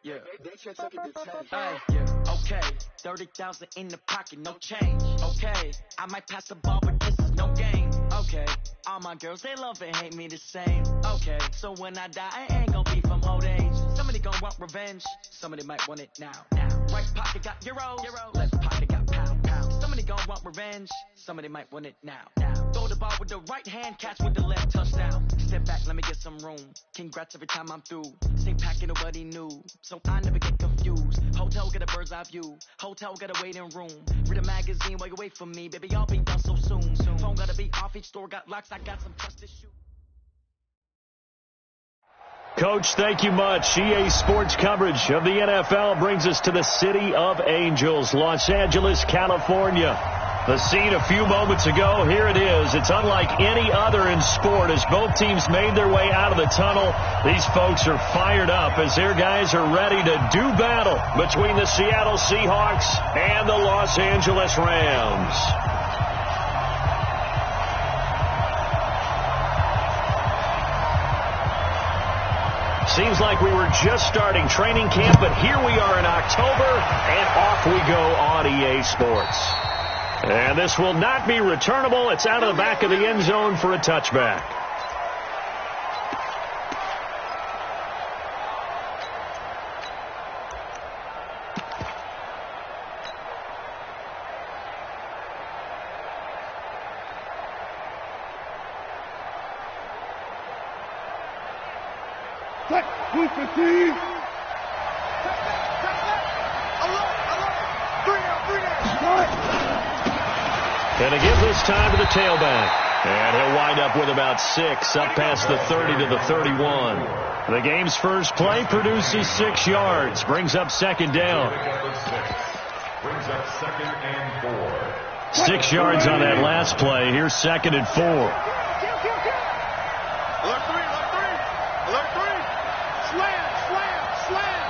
Yeah. Yeah. Okay. 30,000 in the pocket, no change. Okay. I might pass the ball, but this is no game. Okay. All my girls, they love and hate me the same. Okay. So when I die, I ain't gonna be from old age. Somebody gonna want revenge. Somebody might want it now. Right pocket got euros. Left pocket got pound. Somebody gonna want revenge. Somebody might want it now. Throw the ball with the right hand, catch with the left, touchdown. Step back, let me get some room. Congrats every time I'm through. Same packet, nobody knew, so I never get confused. Hotel get a bird's eye view. Hotel got a waiting room. Read a magazine while you wait for me, baby. I'll be done so soon. Phone gotta be off. Each store got locks. I got some trust issues. Coach, thank you much. EA Sports coverage of the NFL brings us to the City of Angels, Los Angeles, California. The scene a few moments ago, here it is. It's unlike any other in sport as both teams made their way out of the tunnel. These folks are fired up as their guys are ready to do battle between the Seattle Seahawks and the Los Angeles Rams. Seems like we were just starting training camp, but here we are in October, and off we go on EA Sports. And this will not be returnable. It's out of the back of the end zone for a touchback. And it gives this time to the tailback. And he'll wind up with about 6 up past the 30 to the 31. The game's first play produces 6 yards. Brings up second down. 6 yards on that last play. Here's second and 4. Alert 3. Slam.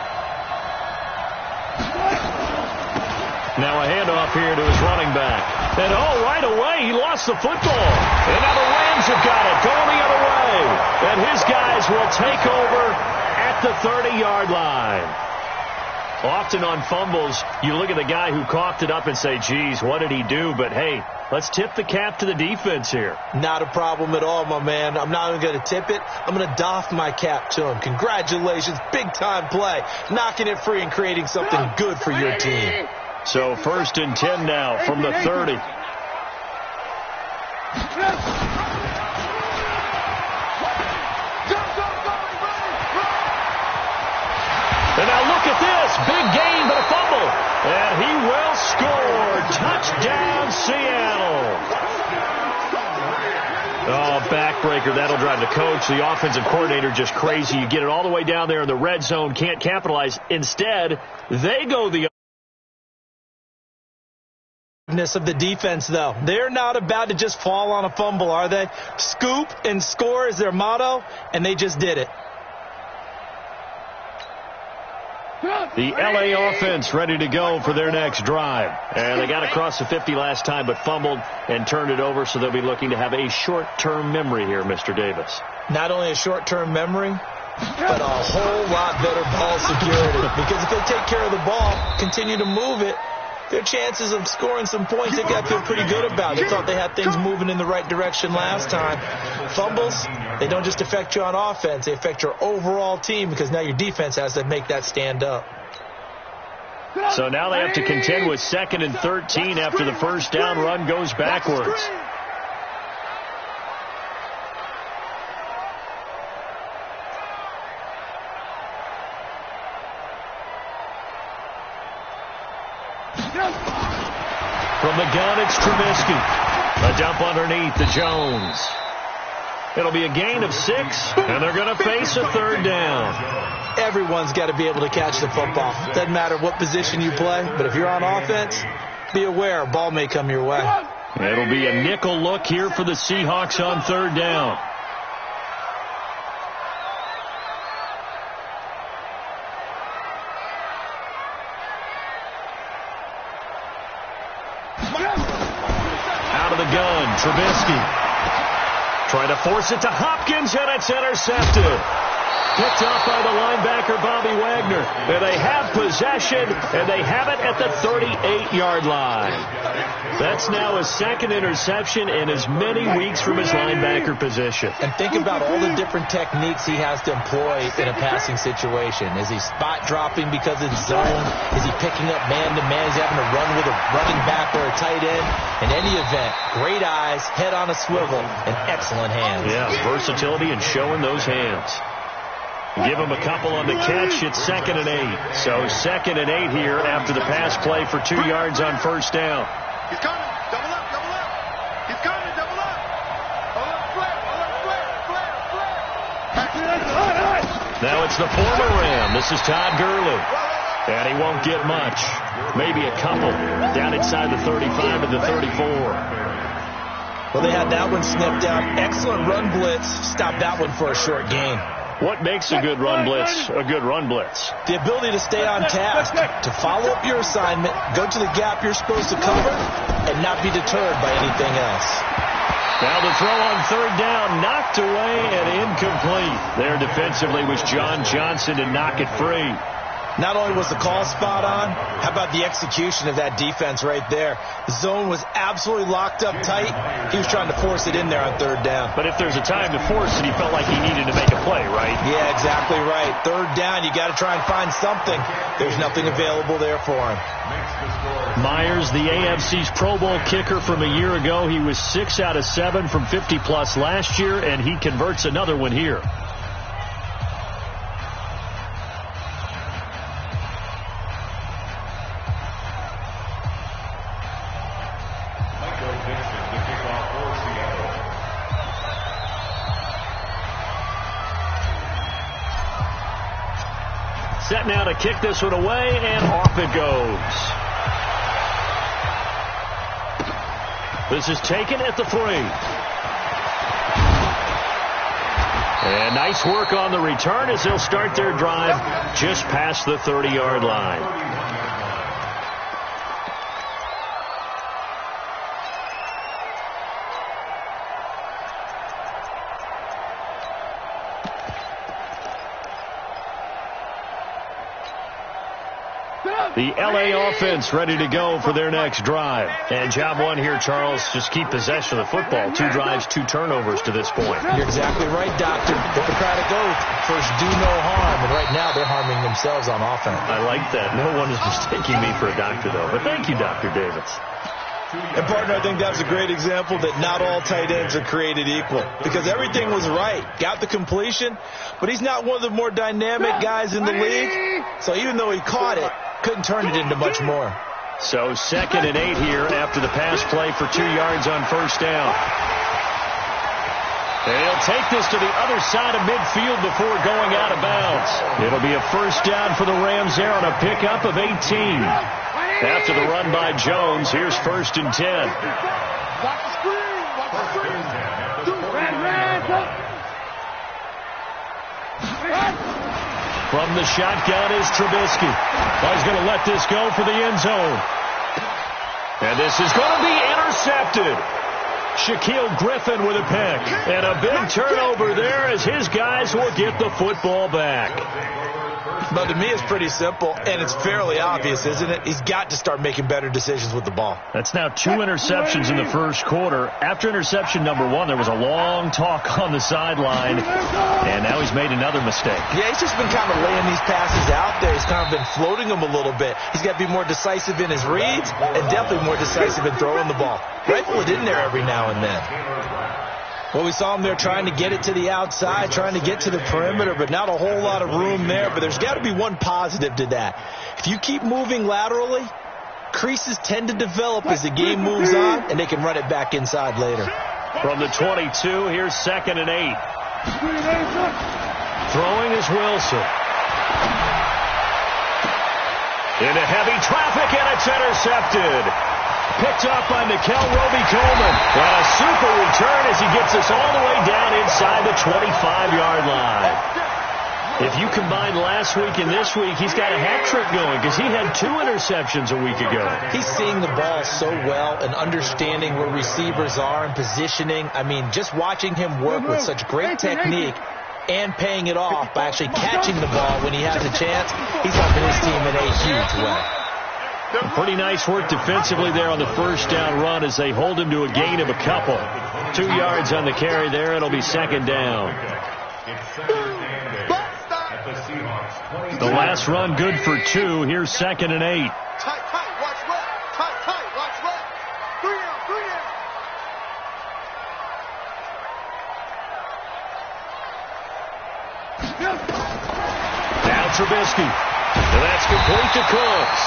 Now a handoff here to his running back. And right away, he lost the football. And now the Rams have got it, going the other way. And his guys will take over at the 30-yard line. Often on fumbles, you look at the guy who coughed it up and say, geez, what did he do? But, hey, let's tip the cap to the defense here. Not a problem at all, my man. I'm not even going to tip it. I'm going to doff my cap to him. Congratulations. Big-time play. Knocking it free and creating something good for your team. So first and 10 now from the 30. And now look at this. Big gain, but a fumble. And he will score. Touchdown, Seattle. Oh, backbreaker. That'll drive the coach, the offensive coordinator, just crazy. You get it all the way down there in the red zone, can't capitalize. Instead, they go the of the defense, though. They're not about to just fall on a fumble, are they? Scoop and score is their motto, and they just did it. The LA offense ready to go for their next drive. And they got across the 50 last time, but fumbled and turned it over, so they'll be looking to have a short-term memory here, Mr. Davis. Not only a short-term memory, but a whole lot better ball security. Because if they take care of the ball, continue to move it, their chances of scoring some points, they got to feel pretty good about. They thought they had things moving in the right direction last time. Fumbles, they don't just affect you on offense. They affect your overall team because now your defense has to make that stand up. So now they have to contend with 2nd and 13 after the first down run goes backwards. From the gun, it's Trubisky. A dump underneath to Jones. It'll be a gain of 6, and they're going to face a 3rd down. Everyone's got to be able to catch the football. Doesn't matter what position you play, but if you're on offense, be aware a ball may come your way. It'll be a nickel look here for the Seahawks on 3rd down. Out of the gun, Trubisky. Trying to force it to Hopkins, and it's intercepted. picked off by the linebacker, Bobby Wagner. And they have possession, and they have it at the 38-yard line. That's now his second interception in as many weeks from his linebacker position. And think about all the different techniques he has to employ in a passing situation. Is he spot dropping because it's zone? Is he picking up man-to-man? Is he having to run with a running back or a tight end? In any event, great eyes, head on a swivel, and excellent hands. Yeah, versatility and showing those hands. Give him a couple on the catch. It's 2nd and 8. So 2nd and 8 here after the pass play for 2 yards on first down. He's coming. Double up, double up. He's coming, double up. Flare. Now it's the former Ram. This is Todd Gurley. And he won't get much. Maybe a couple. Down inside the 35 and the 34. Well, they had that one snipped out. Excellent run blitz. Stop that one for a short gain. What makes a good run blitz a good run blitz? The ability to stay on task, to follow up your assignment, go to the gap you're supposed to cover, and not be deterred by anything else. Now the throw on 3rd down, knocked away and incomplete. There defensively was John Johnson to knock it free. Not only was the call spot on, how about the execution of that defense right there? The zone was absolutely locked up tight. He was trying to force it in there on 3rd down. But if there's a time to force it, he felt like he needed to make a play, right? Yeah, exactly right. 3rd down, you got to try and find something. There's nothing available there for him. Myers, the AFC's Pro Bowl kicker from a year ago. He was 6 out of 7 from 50-plus last year, and he converts another one here. Set now to kick this one away, and off it goes. This is taken at the 3. And nice work on the return as they'll start their drive just past the 30-yard line. The L.A. offense ready to go for their next drive. And job one here, Charles, just keep possession of the football. 2 drives, 2 turnovers to this point. You're exactly right, Doctor. Hippocratic oath. First, do no harm. And right now, they're harming themselves on offense. I like that. No one is mistaking me for a doctor, though. But thank you, Dr. Davis. And, partner, I think that's a great example that not all tight ends are created equal. Because everything was right. Got the completion. But he's not one of the more dynamic guys in the league. So even though he caught it, couldn't turn it into much more. So 2nd and 8 here after the pass play for 2 yards on first down. And he'll take this to the other side of midfield before going out of bounds. It'll be a first down for the Rams there on a pickup of 18. After the run by Jones, here's 1st and 10. Watch the screen. Watch the screen. From the shotgun is Trubisky. He's going to let this go for the end zone. And this is going to be intercepted. Shaquille Griffin with a pick. And a big turnover there as his guys will get the football back. But to me, it's pretty simple, and it's fairly obvious, isn't it? He's got to start making better decisions with the ball. That's now 2 interceptions in the first quarter. After interception number 1, there was a long talk on the sideline, and now he's made another mistake. Yeah, he's just been kind of laying these passes out there. He's kind of been floating them a little bit. He's got to be more decisive in his reads and definitely more decisive in throwing the ball. Rifle it in there every now and then. Well, we saw him there trying to get it to the outside, trying to get to the perimeter, but not a whole lot of room there. But there's got to be one positive to that. If you keep moving laterally, creases tend to develop as the game moves on, and they can run it back inside later. From the 22, here's 2nd and 8. Throwing is Wilson. Into heavy traffic, and it's intercepted. Picked up by Nickel Roby-Coleman. And a super return as he gets us all the way down inside the 25-yard line. If you combine last week and this week, he's got a hat trick going because he had 2 interceptions a week ago. He's seeing the ball so well and understanding where receivers are and positioning. I mean, just watching him work with such great technique and paying it off by actually catching the ball when he has a chance. He's helping his team in a huge way. Pretty nice work defensively there on the first down run as they hold him to a gain of a couple. 2 yards on the carry there. It'll be second down. The last run good for 2. Here's 2nd and 8. Tight, watch left. Tight, watch left. 3 down. Now Trubisky. And that's complete to Cooks.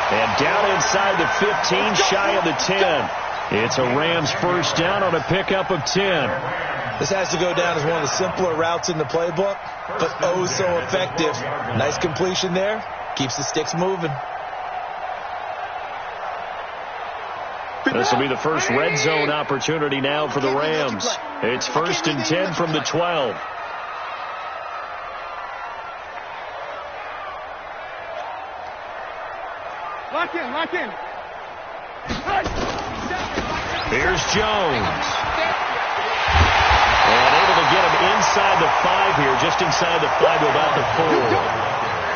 And down inside the 15, shy of the 10. It's a Rams first down on a pickup of 10. This has to go down as one of the simpler routes in the playbook, but oh so effective. Nice completion there. Keeps the sticks moving. This will be the first red zone opportunity now for the Rams. It's 1st and 10 from the 12. Lock in. Here's Jones. And able to get him inside the 5 here, just inside the 5 to about the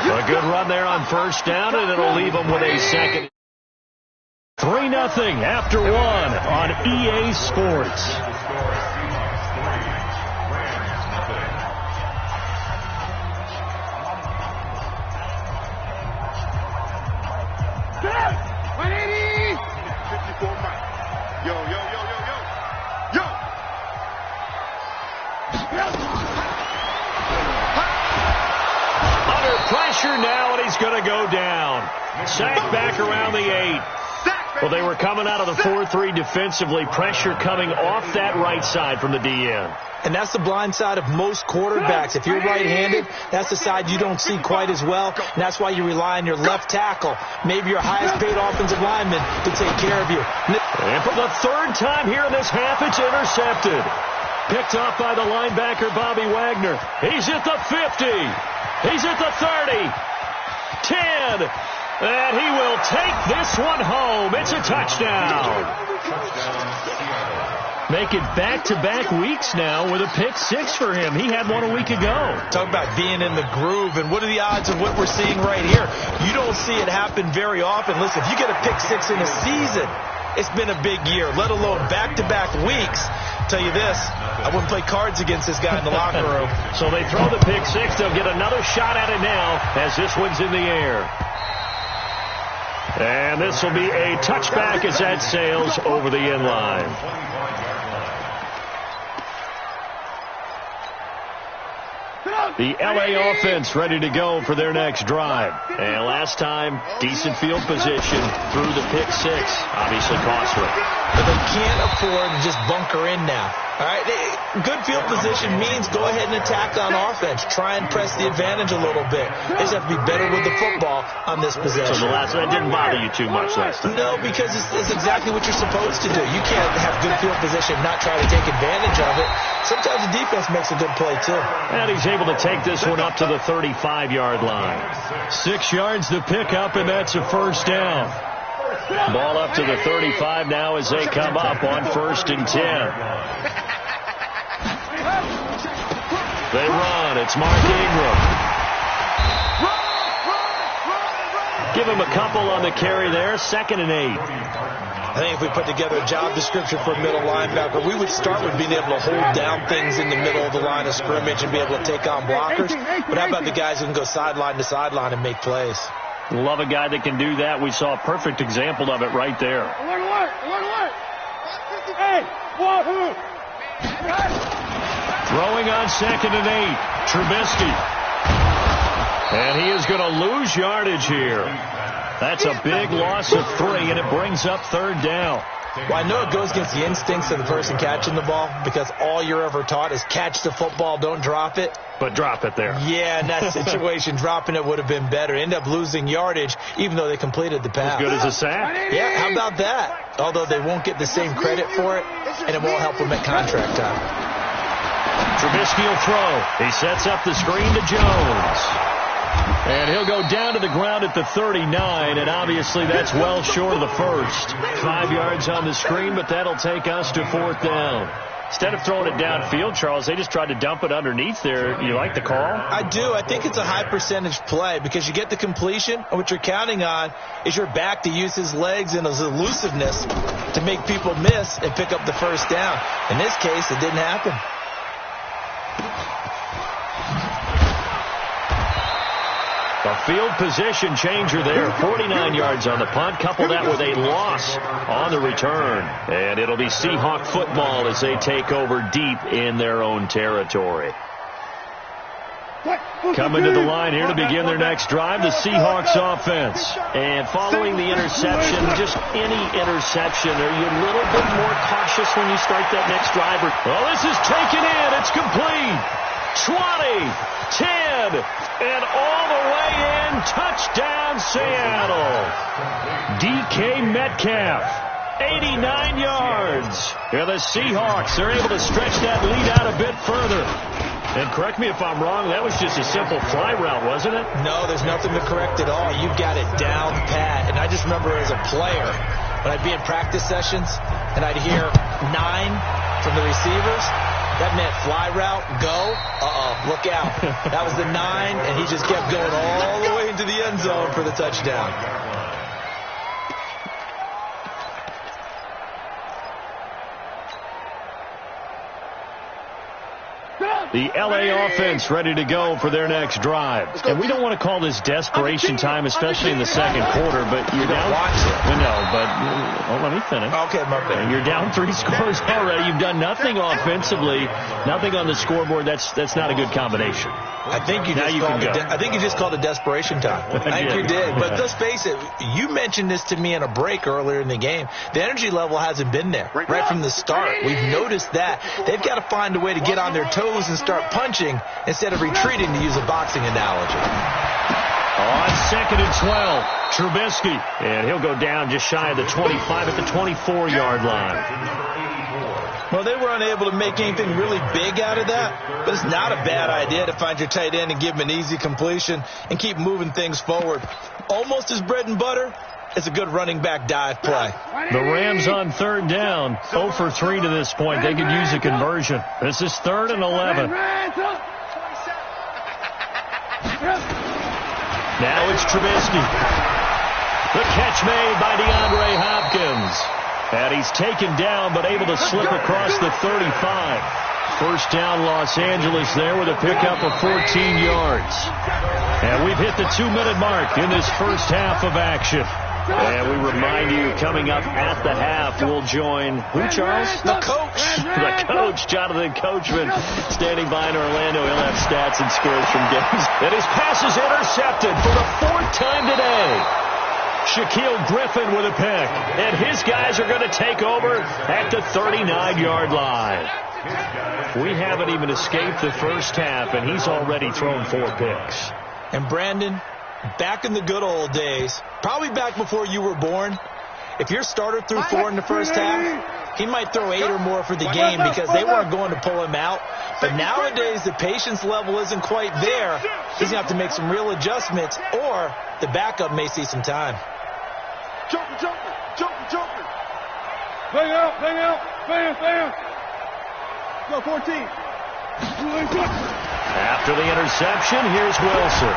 4. A good run there on first down, and it'll leave him with a second. 3-0 after 1 on EA Sports. Pressure now, and he's going to go down. Sacked back around the 8. Well, they were coming out of the 4-3 defensively. Pressure coming off that right side from the DN. And that's the blind side of most quarterbacks. If you're right-handed, that's the side you don't see quite as well. And that's why you rely on your left tackle, maybe your highest-paid offensive lineman, to take care of you. And for the 3rd time here in this half, it's intercepted. Picked off by the linebacker, Bobby Wagner. He's at the 50. He's at the 30. 10. And he will take this one home. It's a touchdown. Make it back-to-back weeks now with a pick 6 for him. He had one a week ago. Talk about being in the groove, and what are the odds of what we're seeing right here? You don't see it happen very often. Listen, if you get a pick 6 in a season, it's been a big year, let alone back-to-back weeks. Tell you this, I wouldn't play cards against this guy in the locker room. So they throw the pick 6. They'll get another shot at it now as this one's in the air. And this will be a touchback as that sails over the end line. The LA offense ready to go for their next drive. And last time, decent field position through the pick 6. Obviously costly. But they can't afford to just bunker in now. All right, good field position means go ahead and attack on offense. Try and press the advantage a little bit. They just have to be better with the football on this possession. So the last one didn't bother you too much last time? No, because it's exactly what you're supposed to do. You can't have good field position and not try to take advantage of it. Sometimes the defense makes a good play, too. And he's able to take this one up to the 35-yard line. 6 yards to pick up, and that's a first down. Ball up to the 35 now as they come up on 1st and 10. They run. It's Mark Ingram. Give him a couple on the carry there. 2nd and 8. I think if we put together a job description for a middle linebacker, we would start with being able to hold down things in the middle of the line of scrimmage and be able to take on blockers. But how about the guys who can go sideline to sideline and make plays? Love a guy that can do that. We saw a perfect example of it right there. Throwing on 2nd and 8. Trubisky. And he is going to lose yardage here. That's a big loss of 3, and it brings up 3rd down. Well, I know it goes against the instincts of the person catching the ball because all you're ever taught is catch the football, don't drop it. But drop it there. Yeah, in that situation, dropping it would have been better. End up losing yardage, even though they completed the pass. As good as a sack? Yeah, how about that? Although they won't get the same credit for it, and it won't help them at contract time. Trubisky will throw. He sets up the screen to Jones. And he'll go down to the ground at the 39, and obviously that's well short of the first. 5 yards on the screen, but that'll take us to 4th down. Instead of throwing it downfield, Charles, they just tried to dump it underneath there. You like the call? I do. I think it's a high percentage play because you get the completion, and what you're counting on is your back to use his legs and his elusiveness to make people miss and pick up the first down. In this case, it didn't happen. A field position changer there. 49 yards on the punt. Couple that with a loss on the return. And it'll be Seahawk football as they take over deep in their own territory. Coming to the line here to begin their next drive, the Seahawks offense. And following the interception, just any interception, are you a little bit more cautious when you start that next drive? Well, this is taken in. It's complete. 20, 10, and all the way in. Touchdown, Seattle. DK Metcalf, 89 yards. Yeah, the Seahawks are able to stretch that lead out a bit further. And correct me if I'm wrong, that was just a simple fly route, wasn't it? No, there's nothing to correct at all. You've got it down pat. And I just remember as a player, when I'd be in practice sessions and I'd hear 9 from the receivers, that meant fly route, go, look out. That was the 9, and he just kept going all the way into the end zone for the touchdown. The L.A. offense ready to go for their next drive. And we don't want to call this desperation time, especially in the second quarter, but you're down. Let me finish. Okay, my bad. You're down 3 scores already. You've done nothing offensively, nothing on the scoreboard. That's not a good combination. I think you just called it desperation time. I think you did. But let's face it, you mentioned this to me in a break earlier in the game. The energy level hasn't been there right from the start. We've noticed that. They've got to find a way to get on their toes and start punching instead of retreating, to use a boxing analogy. On 2nd and 12, Trubisky. And he'll go down just shy of the 25 at the 24-yard line. Well, they were unable to make anything really big out of that, but it's not a bad idea to find your tight end and give him an easy completion and keep moving things forward. Almost as bread and butter as a good running back dive play. The Rams on 3rd down, 0 for 3 to this point. They could use a conversion. This is 3rd and 11. Now it's Trubisky. The catch made by DeAndre Hopkins. And he's taken down, but able to slip across the 35. First down, Los Angeles there with a pickup of 14 yards. And we've hit the 2-minute mark in this first half of action. And we remind you, coming up at the half, we'll join who, Charles? The coach. The coach, Jonathan Coachman, standing by in Orlando. He'll have stats and scores from games. And his pass is intercepted for the 4th time today. Shaquille Griffin with a pick. And his guys are going to take over at the 39-yard line. We haven't even escaped the first half, and he's already thrown 4 picks. And Brandon, back in the good old days, probably back before you were born, if your starter threw 4 in the first half, he might throw 8 or more for the game because they weren't going to pull him out. But nowadays, the patience level isn't quite there. He's going to have to make some real adjustments, or the backup may see some time. Joker. Bang out. Bam. Go, 14. After the interception, here's Wilson.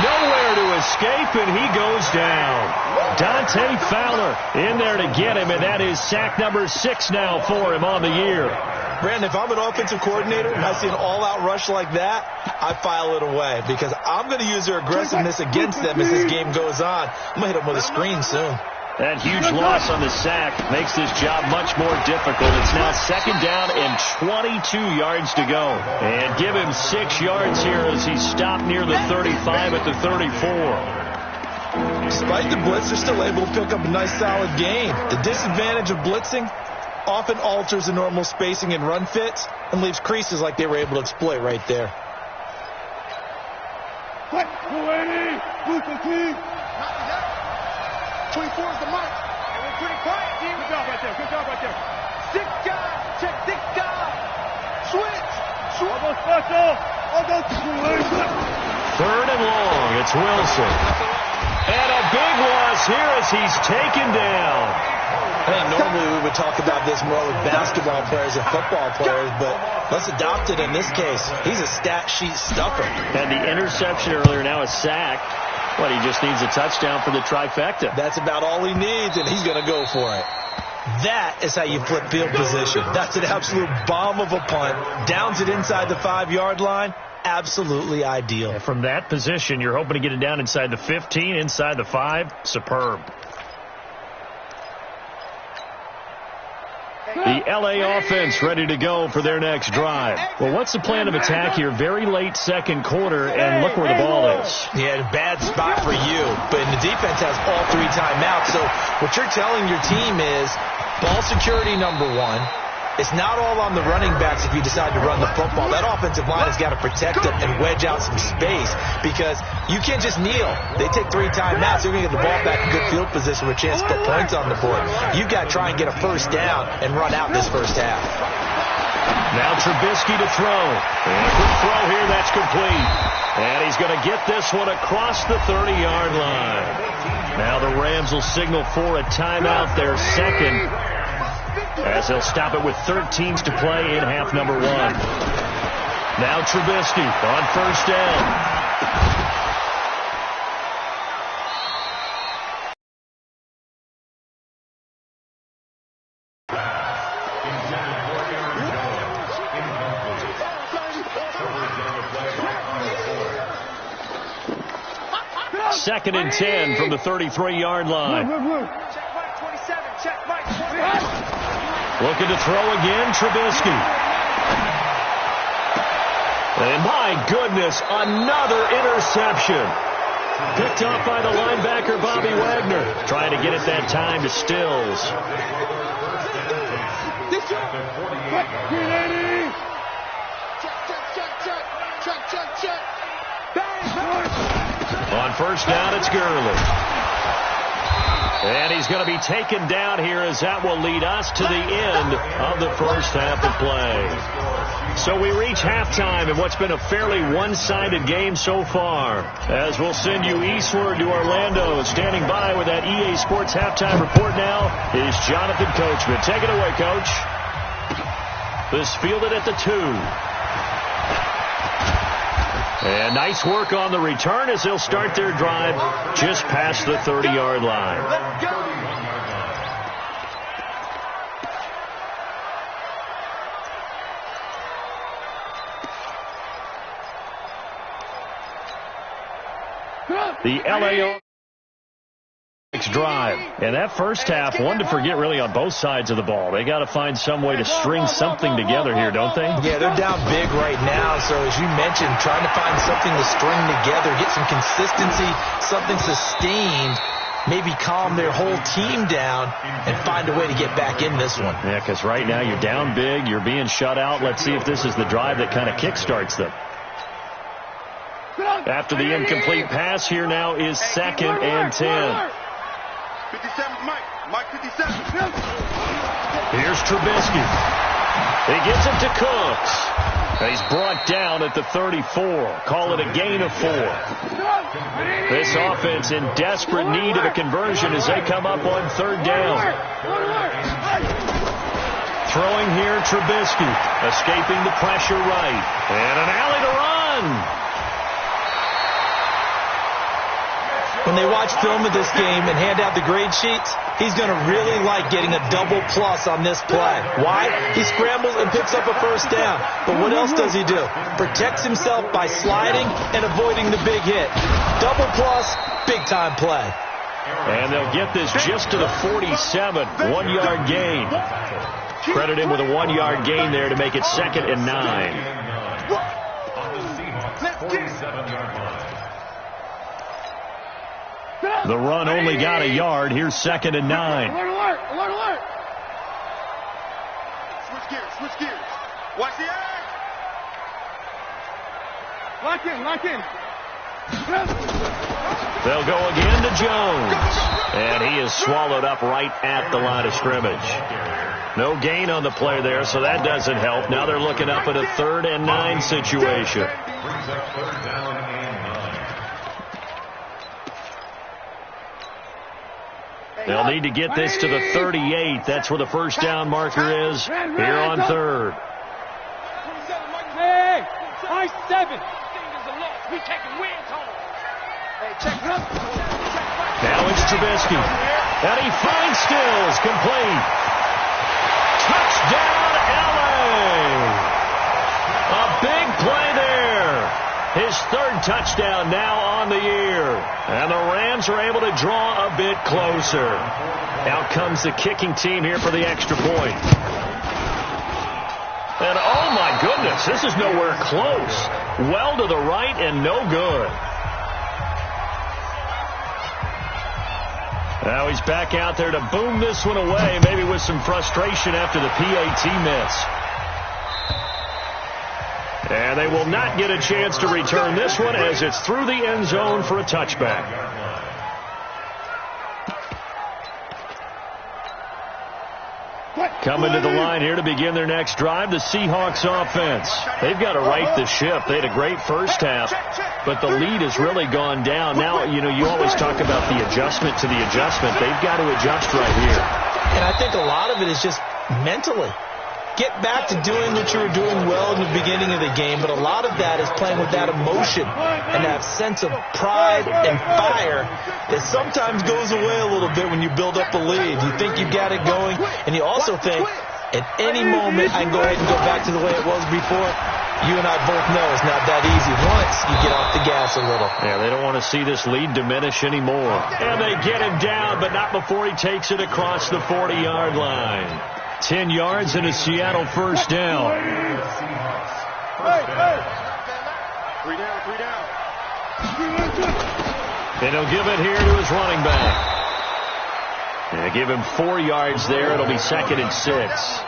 Nowhere to escape, and he goes down. Dante Fowler in there to get him, and that is sack number 6 now for him on the year. Brandon, if I'm an offensive coordinator and I see an all-out rush like that, I file it away because I'm going to use their aggressiveness against them as this game goes on. I'm going to hit them with a screen soon. That huge loss on the sack makes this job much more difficult. It's now 2nd down and 22 yards to go. And give him 6 yards here as he stopped near the 35 at the 34. Despite the blitz, they're still able to pick up a nice solid gain. The disadvantage of blitzing often alters the normal spacing and run fits and leaves creases like they were able to exploit right there. 24 is the mark. And we're pretty quiet, team. Good job right there. 6 guys. Check 6 guys. Switch. 3rd and long. It's Wilson. And a big loss here as he's taken down. I think normally we would talk about this more with basketball players and football players, but let's adopt it in this case. He's a stat sheet stuffer. And the interception earlier, now a sack. But he just needs a touchdown for the trifecta. That's about all he needs, and he's going to go for it. That is how you flip field position. That's an absolute bomb of a punt. Downs it inside the 5-yard line. Absolutely ideal. And from that position, you're hoping to get it down inside the 15, inside the 5. Superb. The L.A. offense ready to go for their next drive. Well, what's the plan of attack here? Very late second quarter, and look where the ball is. Yeah, bad spot for you. But the defense has all 3 timeouts. So what you're telling your team is ball security number 1. It's not all on the running backs if you decide to run the football. That offensive line has got to protect them and wedge out some space because you can't just kneel. They take 3 timeouts. They're going to get the ball back in good field position with a chance to put points on the board. You've got to try and get a first down and run out this first half. Now Trubisky to throw. And a quick throw here, that's complete. And he's going to get this one across the 30-yard line. Now the Rams will signal for a timeout, their second, as they'll stop it with 13 to play in half number 1. Now Trubisky on first down. Second and 10 from the 33-yard line. Looking to throw again, Trubisky. And my goodness, another interception. Picked off by the linebacker, Bobby Wagner. Trying to get it that time to Stills. On first down, it's Gurley. And he's going to be taken down here as that will lead us to the end of the first half of play. So we reach halftime in what's been a fairly one-sided game so far. As we'll send you eastward to Orlando. Standing by with that EA Sports halftime report now is Jonathan Coachman. Take it away, Coach. This fielded at the 2. And nice work on the return as they'll start their drive just past the 30-yard line. Let's go. The LA drive. And that first half, one to forget really on both sides of the ball. They got to find some way to string something together here, don't they? Yeah, they're down big right now. So as you mentioned, trying to find something to string together, get some consistency, something sustained, maybe calm their whole team down and find a way to get back in this one. Yeah, because right now you're down big, you're being shut out. Let's see if this is the drive that kind of kickstarts them. After the incomplete pass, here now is second and 10. 57, Mike 57. Here's Trubisky. He gets it to Cooks. And he's brought down at the 34. Call it a gain of 4. This offense in desperate need of a conversion as they come up on third down. Throwing here, Trubisky. Escaping the pressure right. And an alley to run. When they watch film of this game and hand out the grade sheets, he's going to really like getting a double plus on this play. Why? He scrambles and picks up a first down. But what else does he do? Protects himself by sliding and avoiding the big hit. Double plus, big-time play. And they'll get this just to the 47, 1-yard gain. Credit him with a 1-yard gain there to make it second and 9. The run only got a yard. Here's second and 9. Alert, alert, alert. Switch gears. Watch the edge. Lock in. They'll go again to Jones. And he is swallowed up right at the line of scrimmage. No gain on the play there, so that doesn't help. Now they're looking up at a 3rd and 9 situation. They'll need to get this to the 38. That's where the first down marker is here on third. Hey, I 7. We taking wins home. Hey, check it up. Now it's Trubisky. And he finds Stills, complete. Touchdown, LA. A big play there. His third touchdown now on the year. And the Rams are able to draw a bit closer. Out comes the kicking team here for the extra point. And oh my goodness, this is nowhere close. Well to the right and no good. Now he's back out there to boom this one away, maybe with some frustration after the PAT miss. And they will not get a chance to return this one as it's through the end zone for a touchback. Coming to the line here to begin their next drive, the Seahawks offense. They've got to right the ship. They had a great first half, but the lead has really gone down. Now, you always talk about the adjustment to the adjustment. They've got to adjust right here. And I think a lot of it is just mentally. Get back to doing what you were doing well in the beginning of the game, but a lot of that is playing with that emotion and that sense of pride and fire that sometimes goes away a little bit when you build up a lead. You think you got it going, and you also think, at any moment I can go ahead and go back to the way it was before. You and I both know it's not that easy once you get off the gas a little. Yeah, they don't want to see this lead diminish anymore. And they get him down, but not before he takes it across the 40-yard line. 10 yards and a Seattle first down. Hey. 3 down, 3 down. And he'll give it here to his running back. And give him 4 yards there. It'll be 2nd and 6.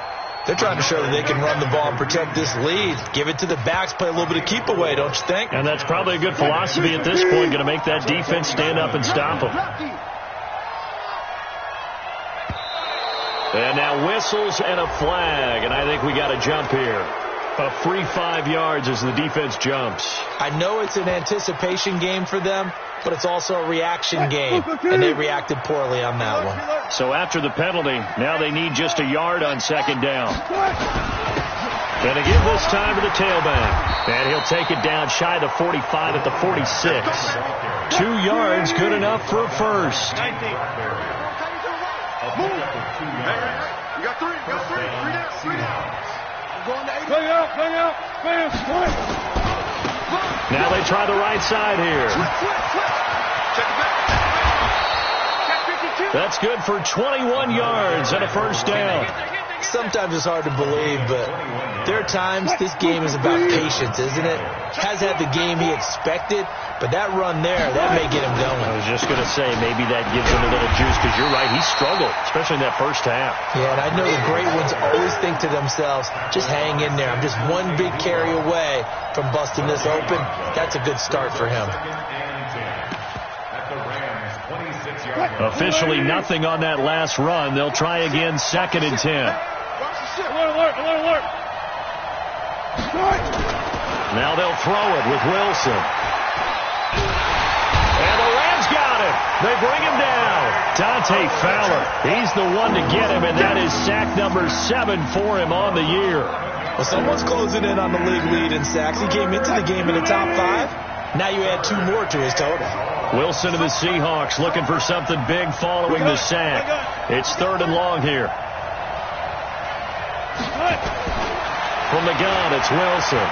They're trying to show that they can run the ball and protect this lead. Give it to the backs, play a little bit of keep away, don't you think? And that's probably a good philosophy at this point, going to make that defense stand up and stop them. And now whistles and a flag, and I think we got a jump here. A free 5 yards as the defense jumps. I know it's an anticipation game for them, but it's also a reaction game, and they reacted poorly on that one. So after the penalty, now they need just a yard on 2nd down. Going to give this time to the tailback. And he'll take it down shy of the 45 at the 46. 2 yards, good enough for a first. You got 3 down, 3 down. Play out. Now they try the right side here. That's good for 21 yards and a first down. Sometimes it's hard to believe, but there are times this game is about patience, isn't it? Has had the game he expected, but that run there, that may get him going. I was just going to say, maybe that gives him a little juice, because you're right, he struggled, especially in that first half. Yeah, and I know the great ones always think to themselves, just hang in there. I'm just one big carry away from busting this open. That's a good start for him. Officially nothing on that last run. They'll try again, 2nd and 10. Alert. Now they'll throw it with Wilson. And the Rams got him. They bring him down. Dante Fowler, he's the one to get him, and that is sack number 7 for him on the year. Well, someone's closing in on the league lead in sacks. He came into the game in the top 5. Now you add 2 more to his total. Wilson and the Seahawks looking for something big following the sack. It's 3rd and long here. From the gun, it's Wilson.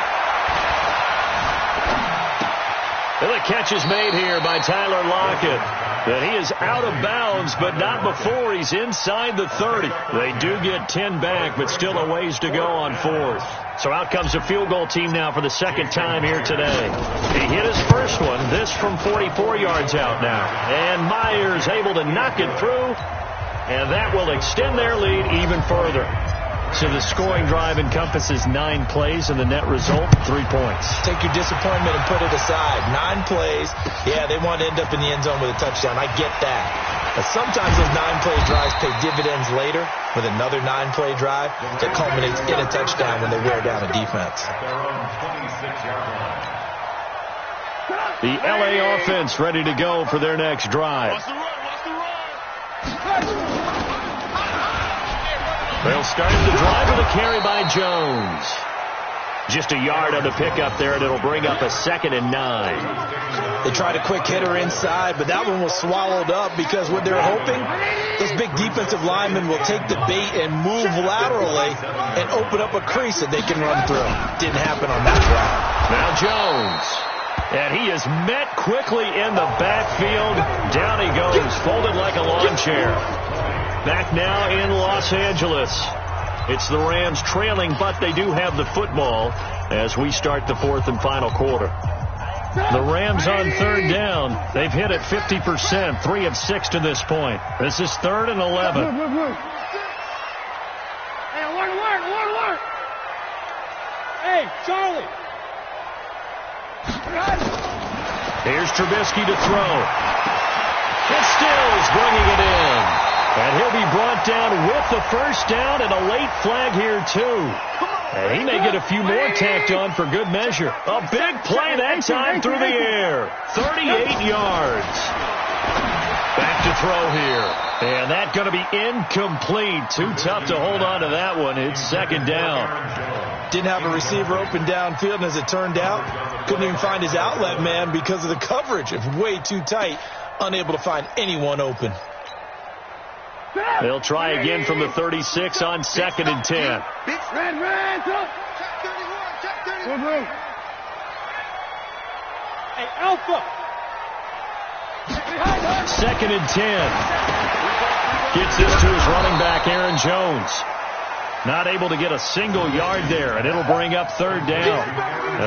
And the catch is made here by Tyler Lockett. That he is out of bounds, but not before he's inside the 30. They do get 10 back, but still a ways to go on 4th. So out comes the field goal team now for the 2nd time here today. He hit his first one, this from 44 yards out now. And Myers able to knock it through, and that will extend their lead even further. So the scoring drive encompasses 9 plays, and the net result, 3 points. Take your disappointment and put it aside. 9 plays. Yeah, they want to end up in the end zone with a touchdown. I get that. But sometimes those 9-play drives pay dividends later with another 9-play drive that culminates in a touchdown when they wear down a defense. The LA offense ready to go for their next drive. They'll start the drive with a carry by Jones. Just a yard on the pickup there, and it'll bring up a 2nd and 9. They tried a quick hitter inside, but that one was swallowed up because what they're hoping, this big defensive lineman will take the bait and move laterally and open up a crease that they can run through. Didn't happen on that drive. Now Jones. And he is met quickly in the backfield. Down he goes, folded like a lawn chair. Back now in Los Angeles. It's the Rams trailing, but they do have the football as we start the 4th and final quarter. The Rams on 3rd down. They've hit it 50%, 3 of 6 to this point. This is 3rd and 11. Hey, one word. Hey, Charlie. Here's Trubisky to throw. It's Stills bringing it in. And he'll be brought down with the first down and a late flag here, too. And he may get a few more tacked on for good measure. A big play that time through the air. 38 yards. Back to throw here. And that's going to be incomplete. Too tough to hold on to that one. It's 2nd down. Didn't have a receiver open downfield, and as it turned out, couldn't even find his outlet man because of the coverage. It was way too tight. Unable to find anyone open. They'll try again from the 36 on 2nd and 10. Red, check 31. Hey, Alpha. 2nd and 10. Gets this to his running back, Aaron Jones. Not able to get a single yard there, and it'll bring up 3rd down.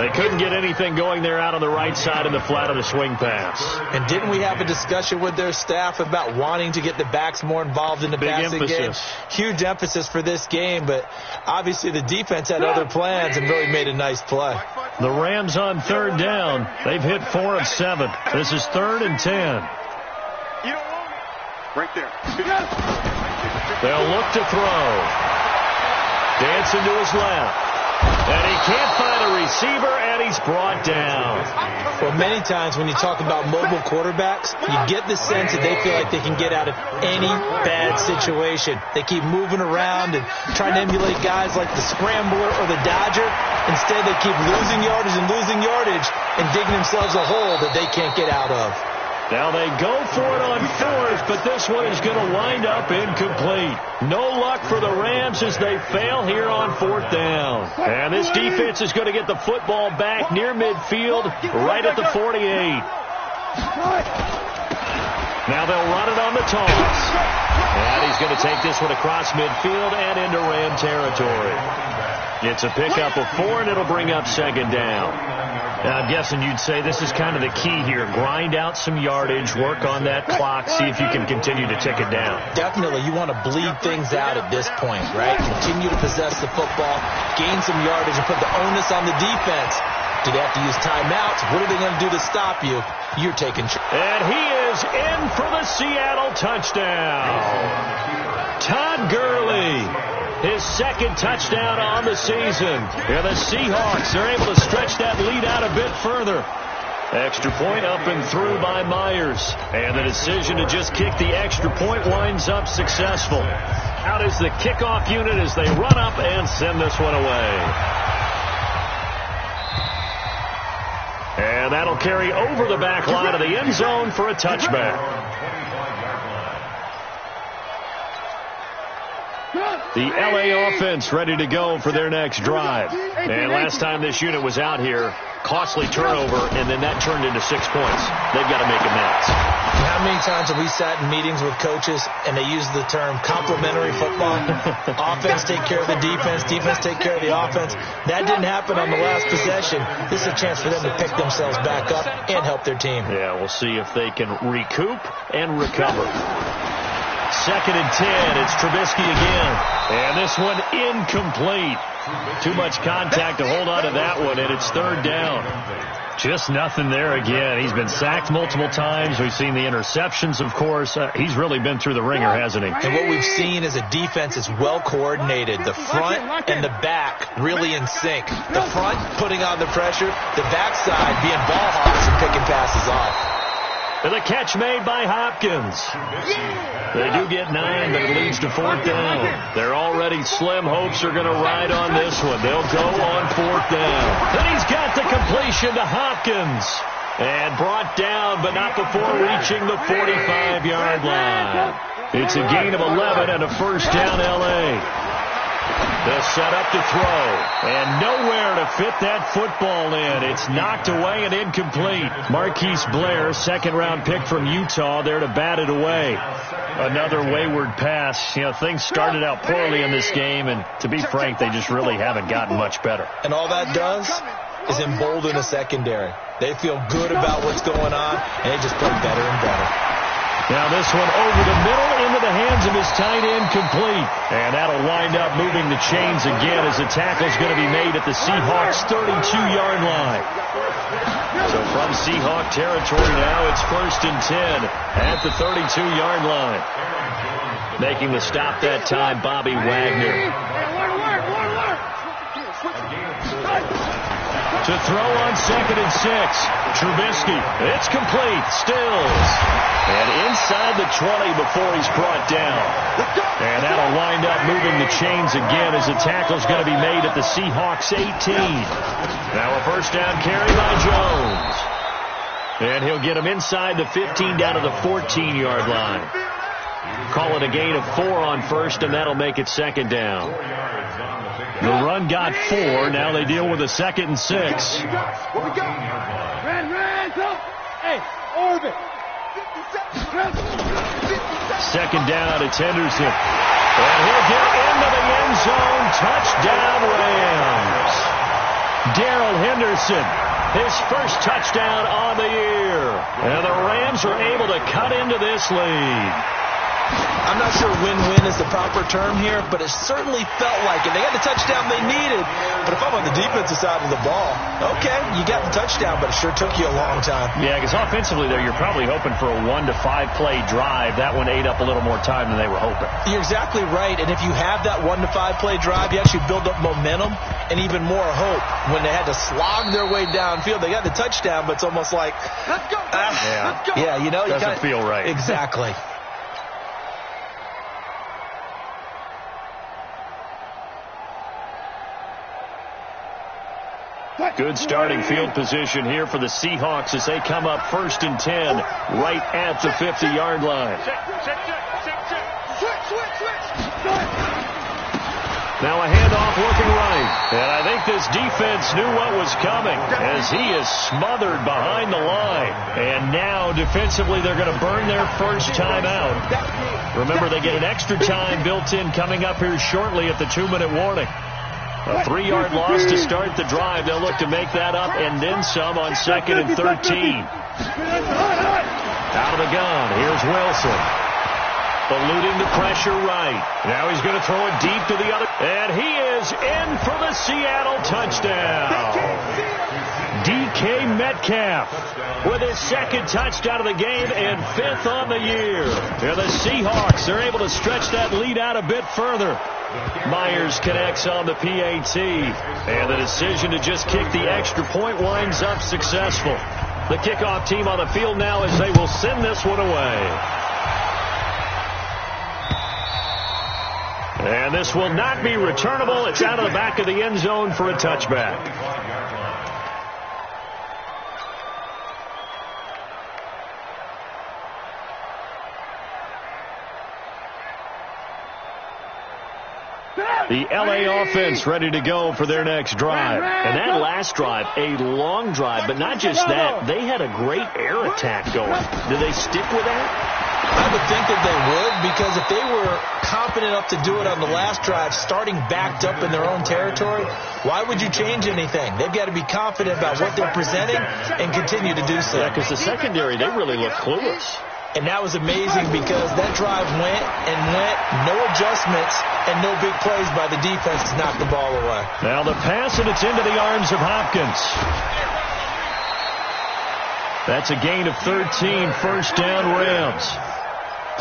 They couldn't get anything going there out on the right side of the flat of the swing pass. And didn't we have a discussion with their staff about wanting to get the backs more involved in the passing game? Huge emphasis for this game, but obviously the defense had other plans and really made a nice play. The Rams on 3rd down. They've hit 4 of 7. This is 3rd and 10. Right there. They'll look to throw. Dancing to his left. And he can't find a receiver, and he's brought down. Well, many times when you talk about mobile quarterbacks, you get the sense that they feel like they can get out of any bad situation. They keep moving around and trying to emulate guys like the Scrambler or the Dodger. Instead, they keep losing yardage and digging themselves a hole that they can't get out of. Now they go for it on 4th, but this one is going to wind up incomplete. No luck for the Rams as they fail here on 4th down. And this defense is going to get the football back near midfield, right at the 48. Now they'll run it on the toss. And he's going to take this one across midfield and into Ram territory. It's a pickup of 4, and it'll bring up 2nd down. Now, I'm guessing you'd say this is kind of the key here. Grind out some yardage, work on that clock, see if you can continue to tick it down. Definitely. You want to bleed things out at this point, right? Continue to possess the football, gain some yardage, and put the onus on the defense. Do they have to use timeouts? What are they going to do to stop you? You're taking charge. And he is in for the Seattle touchdown. Todd Gurley. His 2nd touchdown on the season. Yeah, the Seahawks are able to stretch that lead out a bit further. Extra point up and through by Myers. And the decision to just kick the extra point winds up successful. Out is the kickoff unit as they run up and send this one away. And that'll carry over the back line of the end zone for a touchback. The LA offense ready to go for their next drive. And last time this unit was out here, costly turnover, and then that turned into 6 points. They've got to make amends. How many times have we sat in meetings with coaches and they use the term complementary football? Offense take care of the defense, defense take care of the offense. That didn't happen on the last possession. This is a chance for them to pick themselves back up and help their team. Yeah, we'll see if they can recoup and recover. 2nd and 10. It's Trubisky again. And this one incomplete. Too much contact to hold on to that one, and it's 3rd down. Just nothing there again. He's been sacked multiple times. We've seen the interceptions, of course. He's really been through the ringer, hasn't he? And what we've seen is a defense that's well coordinated. The front and the back really in sync. The front putting on the pressure. The backside being ball hawks and picking passes off. And the catch made by Hopkins. They do get 9, but it leads to 4th down. Their already slim hopes are going to ride on this one. They'll go on 4th down. Then he's got the completion to Hopkins. And brought down, but not before reaching the 45-yard line. It's a gain of 11 and a 1st down L.A. They'll set up to throw, and nowhere to fit that football in. It's knocked away and incomplete. Marquise Blair, second-round pick from Utah, there to bat it away. Another wayward pass. You know, things started out poorly in this game, and to be frank, they just really haven't gotten much better. And all that does is embolden the secondary. They feel good about what's going on, and they just play better and better. Now this one over the middle into the hands of his tight end, complete. And that'll wind up moving the chains again as the tackle's going to be made at the Seahawks' 32-yard line. So from Seahawk territory now, it's 1st and 10 at the 32-yard line. Making the stop that time, Bobby Wagner. To throw on 2nd and 6. Trubisky. It's complete. Stills. And inside the 20 before he's brought down. And that'll wind up moving the chains again as the tackle's going to be made at the Seahawks' 18. Now a 1st down carry by Jones. And he'll get him inside the 15 down to the 14-yard line. Call it a gain of 4 on 1st, and that'll make it 2nd down. The run got 4. Now they deal with a 2nd and 6. Hey, Orbit. 2nd down, it's Henderson. And he'll get into the end zone. Touchdown, Rams. Darrell Henderson, his first touchdown on the year. And the Rams are able to cut into this lead. I'm not sure win-win is the proper term here, but it certainly felt like it. They got the touchdown they needed, but if I'm on the defensive side of the ball, okay, you got the touchdown, but it sure took you a long time. Yeah, because offensively there, you're probably hoping for a 1 to 5 play drive. That one ate up a little more time than they were hoping. You're exactly right, and if you have that 1 to 5 play drive, you actually build up momentum and even more hope. When they had to slog their way downfield, they got the touchdown, but it's almost like, Let's go. yeah, you know, doesn't feel right. Exactly. Good starting field position here for the Seahawks as they come up 1st and 10 right at the 50-yard line. Now a handoff looking right. And I think this defense knew what was coming as he is smothered behind the line. And now defensively they're going to burn their first time out. Remember, they get an extra time built in coming up here shortly at the 2-minute warning. A 3-yard loss to start the drive. They'll look to make that up and then some on 2nd and 13. Out of the gun. Here's Wilson. Eluding the pressure right. Now he's going to throw it deep to the other. And he is in for the Seattle touchdown. DK Metcalf with his 2nd touchdown of the game and 5th on the year. And the Seahawks are able to stretch that lead out a bit further. Myers connects on the PAT. And the decision to just kick the extra point winds up successful. The kickoff team on the field now as they will send this one away. And this will not be returnable. It's out of the back of the end zone for a touchback. The L.A. offense ready to go for their next drive. And that last drive, a long drive, but not just that. They had a great air attack going. Do they stick with that? I would think that they would, because if they were confident enough to do it on the last drive, starting backed up in their own territory, why would you change anything? They've got to be confident about what they're presenting and continue to do so. Yeah, because the secondary, they really look clueless. And that was amazing because that drive went and went, no adjustments and no big plays by the defense to knock the ball away. Now the pass, and it's into the arms of Hopkins. That's a gain of 13, 1st down Rams.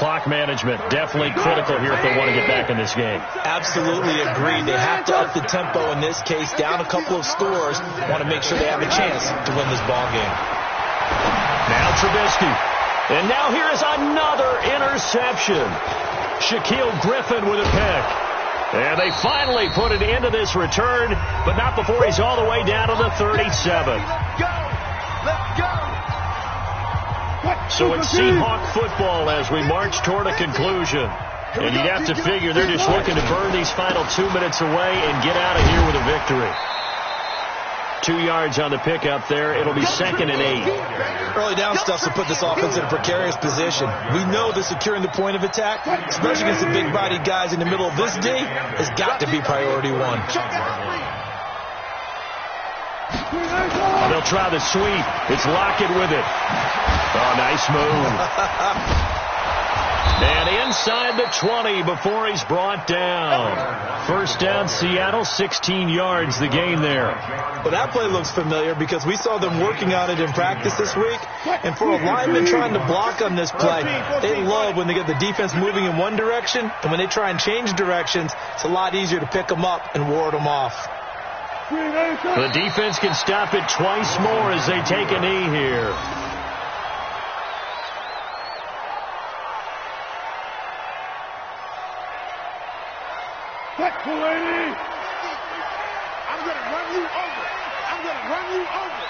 Clock management definitely critical here if they want to get back in this game. Absolutely agree. They have to up the tempo in this case, down a couple of scores, want to make sure they have a chance to win this ball game. Now Trubisky. And now here is another interception. Shaquille Griffin with a pick. And they finally put it into this return, but not before he's all the way down to the 37. Let's go! So it's Seahawk football as we march toward a conclusion. And you'd have to figure they're just looking to burn these final 2 minutes away and get out of here with a victory. 2 yards on the pickup there. It'll be 2nd and 8. Early down stuff to put this offense in a precarious position. We know that securing the point of attack, especially against the big-bodied guys in the middle of this D, has got to be priority one. They'll try the sweep. It's Lockett with it. Oh, nice move. And inside the 20 before he's brought down. First down, Seattle, 16 yards the gain there. Well, that play looks familiar because we saw them working on it in practice this week. And for a lineman trying to block on this play, they love when they get the defense moving in one direction. And when they try and change directions, it's a lot easier to pick them up and ward them off. The defense can stop it twice more as they take a knee here. I'm going to run you over. I'm going to run you over.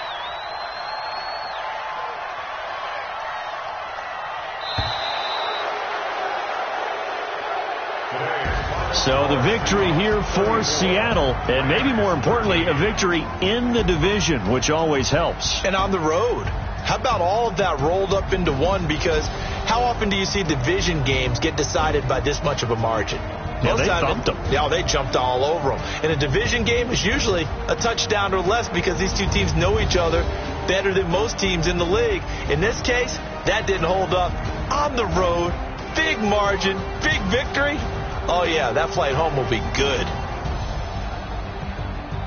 So the victory here for Seattle, and maybe more importantly, a victory in the division, which always helps. And on the road. How about all of that rolled up into one? Because how often do you see division games get decided by this much of a margin? Yeah, they thumped them. Yeah, they jumped all over them. And a division game is usually a touchdown or less because these two teams know each other better than most teams in the league. In this case, that didn't hold up. On the road, big margin, big victory. Oh, yeah, that flight home will be good.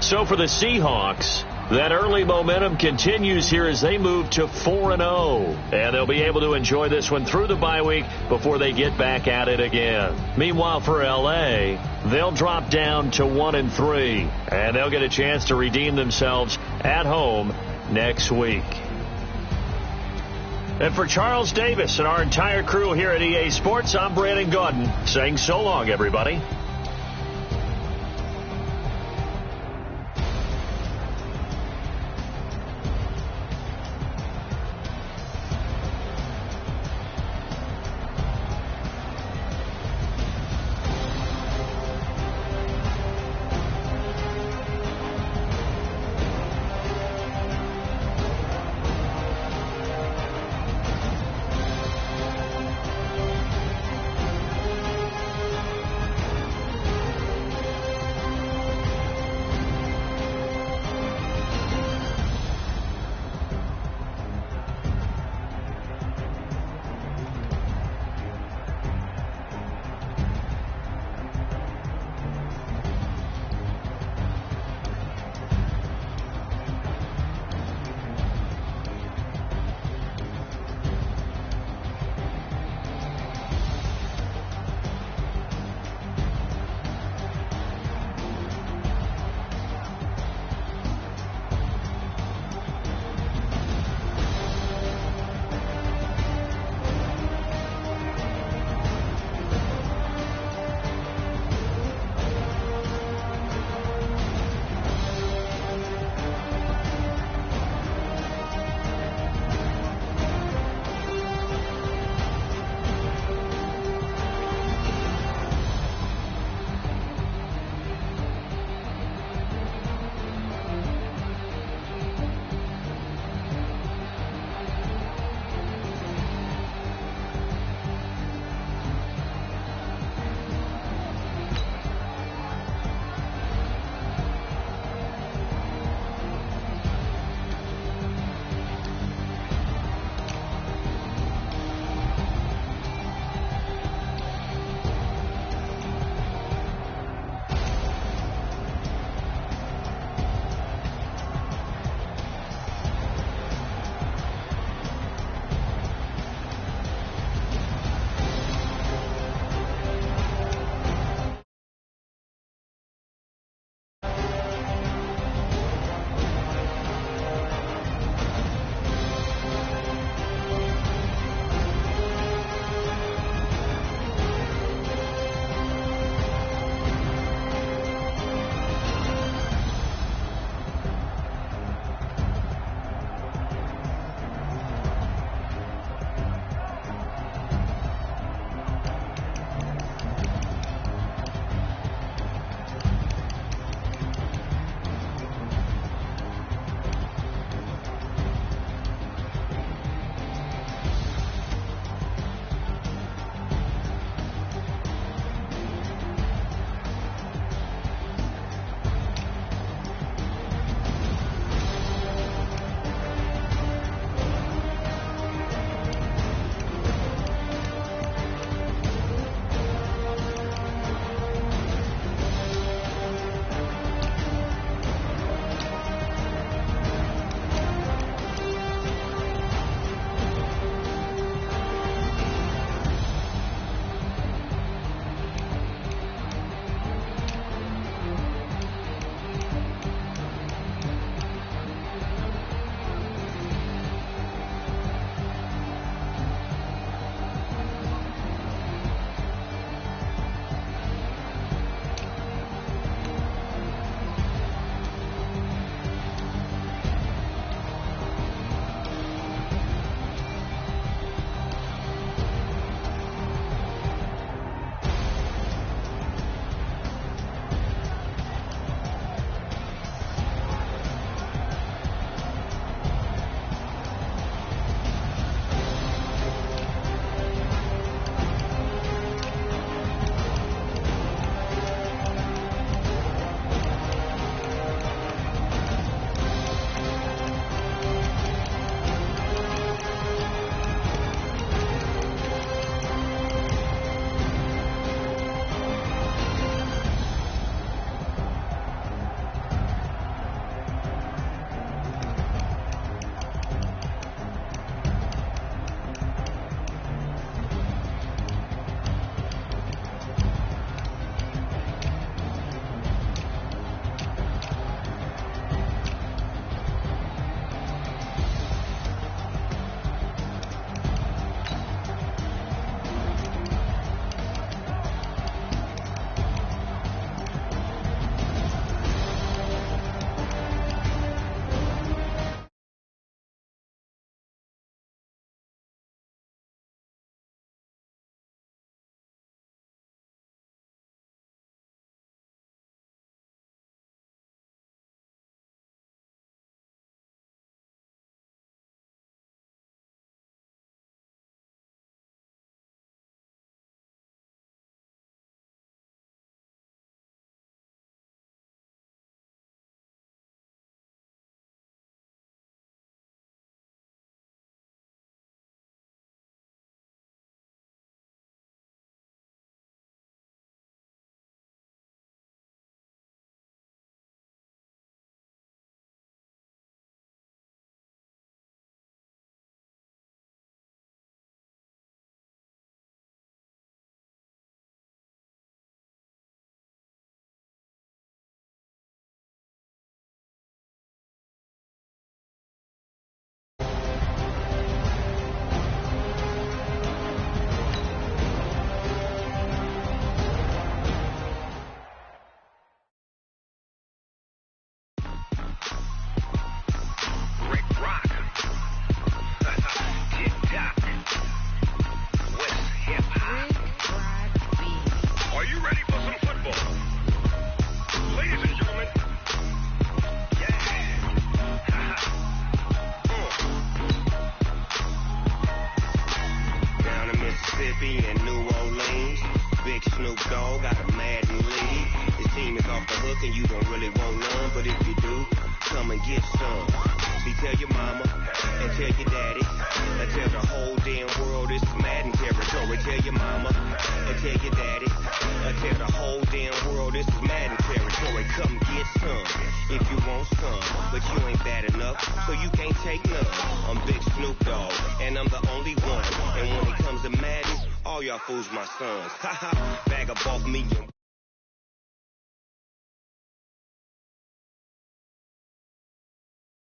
So for the Seahawks, that early momentum continues here as they move to 4-0. And they'll be able to enjoy this one through the bye week before they get back at it again. Meanwhile, for L.A., they'll drop down to 1-3. And they'll get a chance to redeem themselves at home next week. And for Charles Davis and our entire crew here at EA Sports, I'm Brandon Gaudin saying so long, everybody. Snoop Dogg, got a Madden league. This team is off the hook and you don't really want none, but if you do, come and get some. See, tell your mama and tell your daddy and tell the whole damn world it's Madden territory. Tell your mama and tell your daddy and tell the whole damn world it's Madden territory. Come get some if you want some, but you ain't bad enough, so you can't take none. I'm Big Snoop Dogg, and I'm the only one. And when it comes to Madden, all y'all fools my sons. Haha, bag of both me and